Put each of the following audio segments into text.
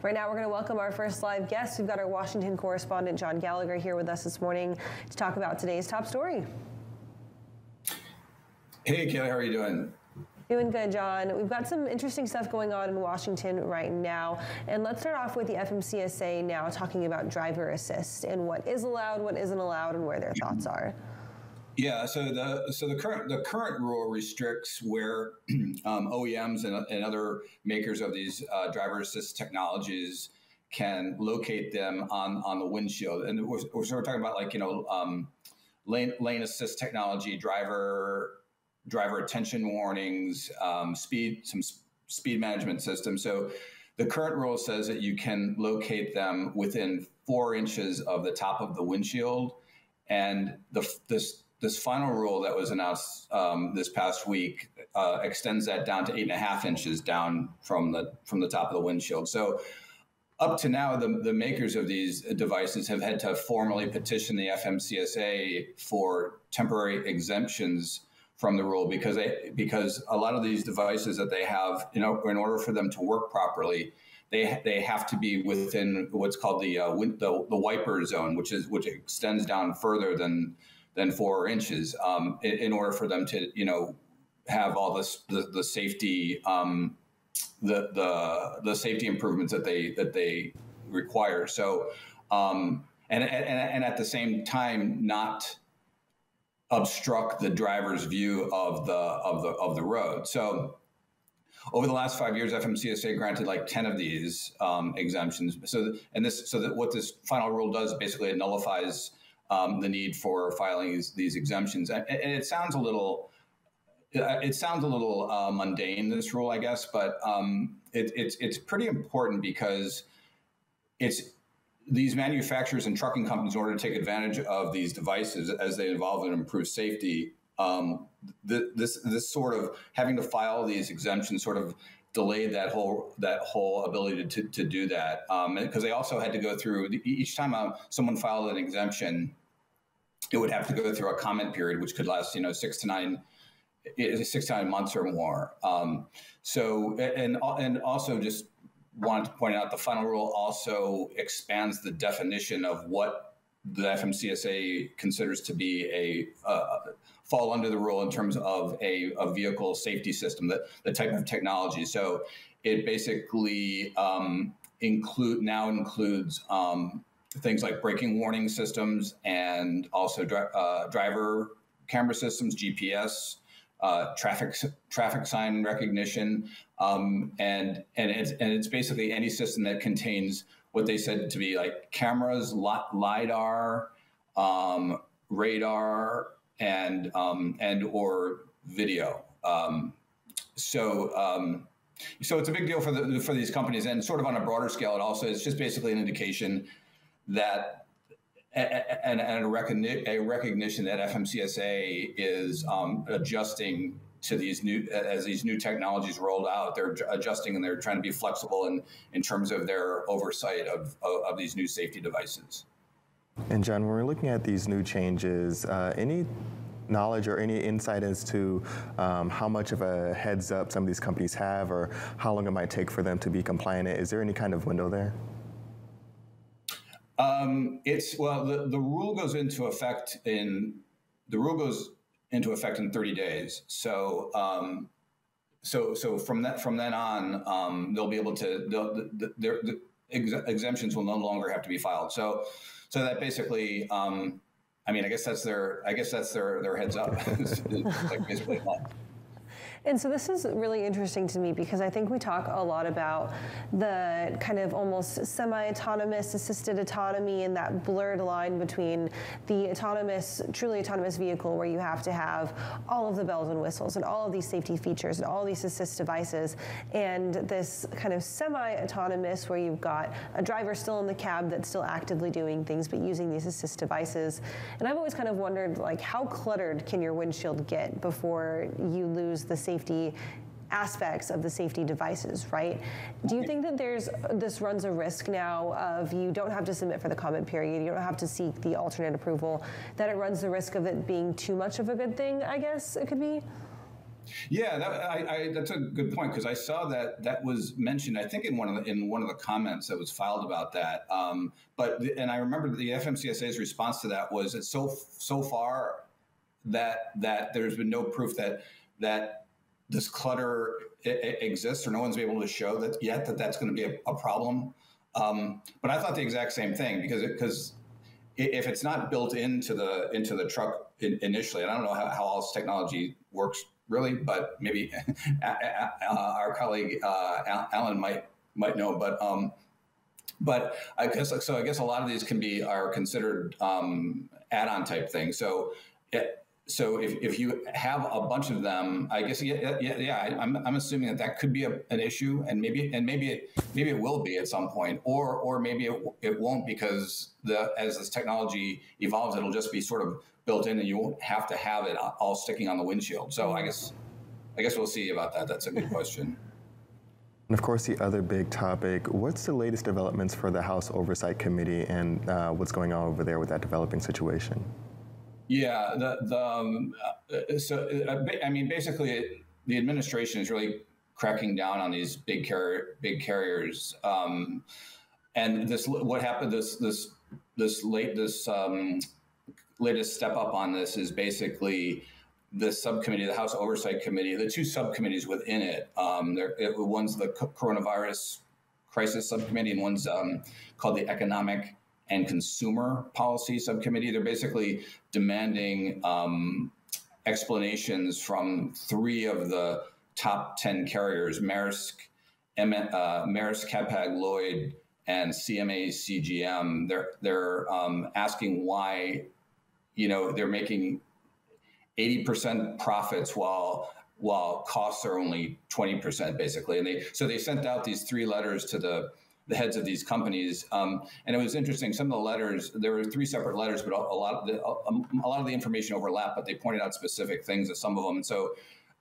Right now, we're going to welcome our first live guest. We've got our Washington correspondent, John Gallagher, here with us this morning to talk about today's top story. Hey, Kelly, how are you doing? Doing good, John. We've got some interesting stuff going on in Washington right now. And let's start off with the FMCSA now talking about driver assist and what is allowed, what isn't allowed, and where their thoughts are. Yeah, so the current rule restricts where OEMs and other makers of these driver assist technologies can locate them on the windshield. And we're sort of talking about, like, lane assist technology, driver attention warnings, some speed management systems. So the current rule says that you can locate them within 4 inches of the top of the windshield, and this final rule that was announced this past week extends that down to 8.5 inches down from the top of the windshield. So up to now, the makers of these devices have had to formally petition the FMCSA for temporary exemptions from the rule because a lot of these devices that they have, in order for them to work properly, they have to be within what's called the wiper zone, which extends down further than 4 inches, in order for them to have all the safety the safety improvements that they require. So and at the same time not obstruct the driver's view of the road. So over the last 5 years, FMCSA granted like 10 of these exemptions. So what this final rule does, basically, it nullifies the need for filing these exemptions. And it sounds a little mundane, this rule, I guess, but it's pretty important because these manufacturers and trucking companies, in order to take advantage of these devices as they evolve and improve safety, this sort of having to file these exemptions sort of delayed that whole ability to do that, because they also had to go through each time someone filed an exemption, it would have to go through a comment period, which could last 6 to 9 months or more. And also just wanted to point out, the final rule also expands the definition of what the FMCSA considers to be fall under the rule in terms of a vehicle safety system, the type of technology. So it basically includes things like braking warning systems and also driver camera systems, GPS, traffic sign recognition, and it's basically any system that contains what they said to be like cameras, LiDAR, radar, and or video. So it's a big deal for these companies, and sort of on a broader scale, it's just basically an indication that and a recognition that FMCSA is adjusting to these new technologies rolled out. They're adjusting, and they're trying to be flexible in terms of their oversight of these new safety devices. And John, when we're looking at these new changes, any knowledge or any insight as to how much of a heads up some of these companies have, or how long it might take for them to be compliant? Is there any kind of window there? The rule goes into effect in 30 days. So from then on, they'll be able to the exemptions will no longer have to be filed. So that basically, I guess that's their heads up. Like basically. And so this is really interesting to me because I think we talk a lot about the kind of almost semi-autonomous, assisted autonomy, and that blurred line between the truly autonomous vehicle where you have to have all of the bells and whistles and all of these safety features and all these assist devices, and this kind of semi-autonomous where you've got a driver still in the cab that's still actively doing things but using these assist devices. And I've always kind of wondered, like, how cluttered can your windshield get before you lose the safety aspects of the safety devices, right? Do you think that this runs a risk now of you don't have to submit for the comment period, you don't have to seek the alternate approval, that it runs the risk of it being too much of a good thing, I guess it could be? Yeah, that's a good point, because I saw that was mentioned, I think, in one of the comments that was filed about that. And I remember the FMCSA's response to that was that so far that there's been no proof that this clutter exists, or no one's been able to show that yet that that's going to be a problem. But I thought the exact same thing, because if it's not built into the truck initially, and I don't know how all this technology works really, but maybe our colleague Alan might know. But I guess a lot of these are considered add-on type things. So if you have a bunch of them, I guess I'm assuming that could be an issue, and maybe it will be at some point, or maybe it won't, because as this technology evolves, it'll just be sort of built in, and you won't have to have it all sticking on the windshield. So I guess we'll see about that. That's a good question. And of course, the other big topic, what's the latest developments for the House Oversight Committee, and what's going on over there with that developing situation? Yeah, basically, the administration is really cracking down on these big carriers, and what happened this latest step up on this is basically the subcommittee, the House Oversight Committee, the two subcommittees within it. One's the Coronavirus Crisis Subcommittee, and one's called the Economic and Consumer Policy Subcommittee. They're basically demanding explanations from 3 of the top 10 carriers: Maersk, Hapag Lloyd, and CMA CGM. They're asking why, they're making 80% profits while costs are only 20%, basically. And they sent out these 3 letters to the heads of these companies, and it was interesting. Some of the letters, there were 3 separate letters, but a lot of the information overlapped. But they pointed out specific things of some of them. And so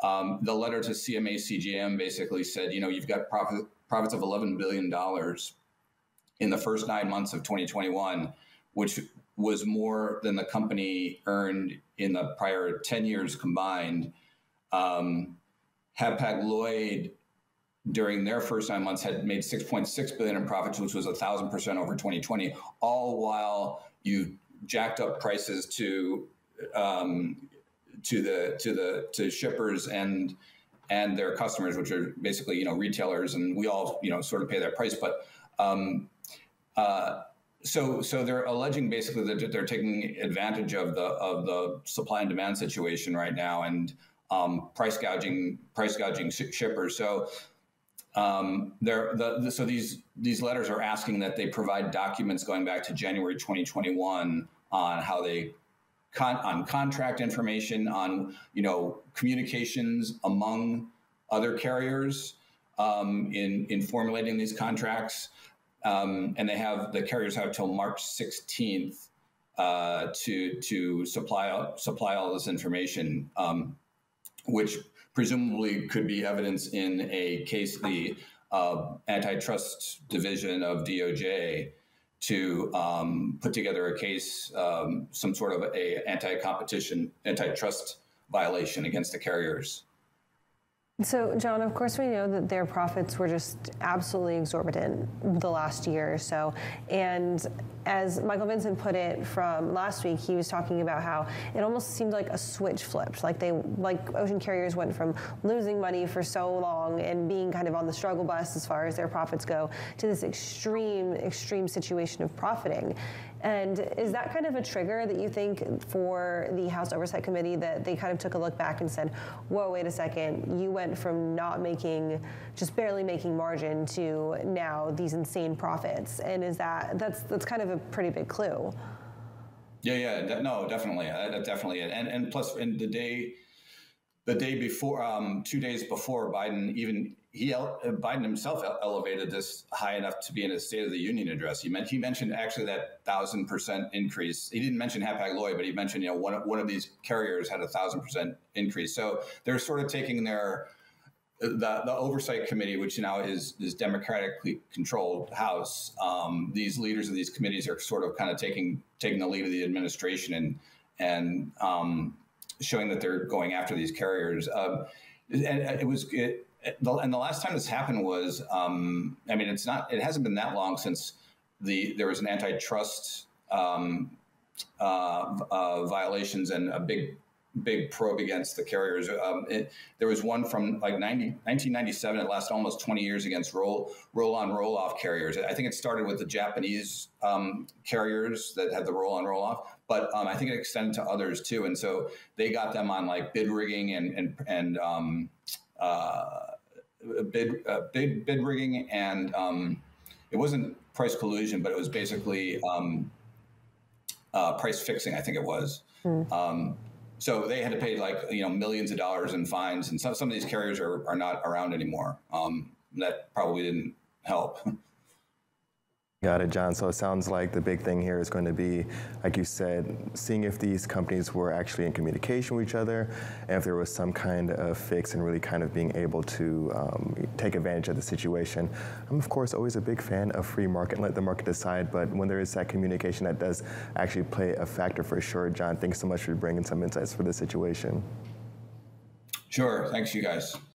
the letter to CMA CGM basically said, you've got profits of $11 billion in the first 9 months of 2021, which was more than the company earned in the prior 10 years combined. Hapag Lloyd, during their first 9 months, had made $6.6 billion in profits, which was 1,000% over 2020, all while you jacked up prices to shippers and their customers, which are basically retailers, and we all sort of pay that price. But so they're alleging basically that they're taking advantage of the supply and demand situation right now, and price gouging shippers. So so these letters are asking that they provide documents going back to January 2021 on how they on contract information, on communications among other carriers in formulating these contracts, and the carriers have till March 16th to supply all this information, which presumably could be evidence in a case, the antitrust division of DOJ, to put together a case, some sort of a antitrust violation against the carriers. So, John, of course, we know that their profits were just absolutely exorbitant the last year or so. And as Michael Vincent put it from last week, he was talking about how it almost seemed like a switch flipped. Like ocean carriers went from losing money for so long and being kind of on the struggle bus as far as their profits go, to this extreme situation of profiting. And is that kind of a trigger that you think for the House Oversight Committee, that they kind of took a look back and said, whoa, wait a second, you went from just barely making margin to now these insane profits? And that's kind of a pretty big clue. Yeah, no, definitely. That's definitely it. And plus, in the day before, 2 days before, Biden himself elevated this high enough to be in his State of the Union address. He mentioned actually that 1,000% increase. He didn't mention Hapag Lloyd, but he mentioned one of these carriers had 1,000% increase. So they're sort of taking the Oversight Committee, which now is democratically controlled House. These leaders of these committees are sort of kind of taking the lead of the administration and showing that they're going after these carriers. And the last time this happened was, I mean, it hasn't been that long since there was an antitrust violations and a big probe against the carriers. There was one from like 1997. It lasted almost 20 years against roll-on, roll-off carriers. I think it started with the Japanese carriers that had the roll-on, roll-off, but I think it extended to others too. And so they got them on like bid rigging and bid rigging, and it wasn't price collusion, but it was basically price fixing. I think it was. So they had to pay like millions of dollars in fines, and some of these carriers are not around anymore. That probably didn't help. Got it, John. So it sounds like the big thing here is going to be, like you said, seeing if these companies were actually in communication with each other, and if there was some kind of fix, and really kind of being able to take advantage of the situation. I'm, of course, always a big fan of free market and let the market decide, but when there is that communication, that does actually play a factor for sure. John, thanks so much for bringing some insights for this situation. Sure. Thanks, you guys.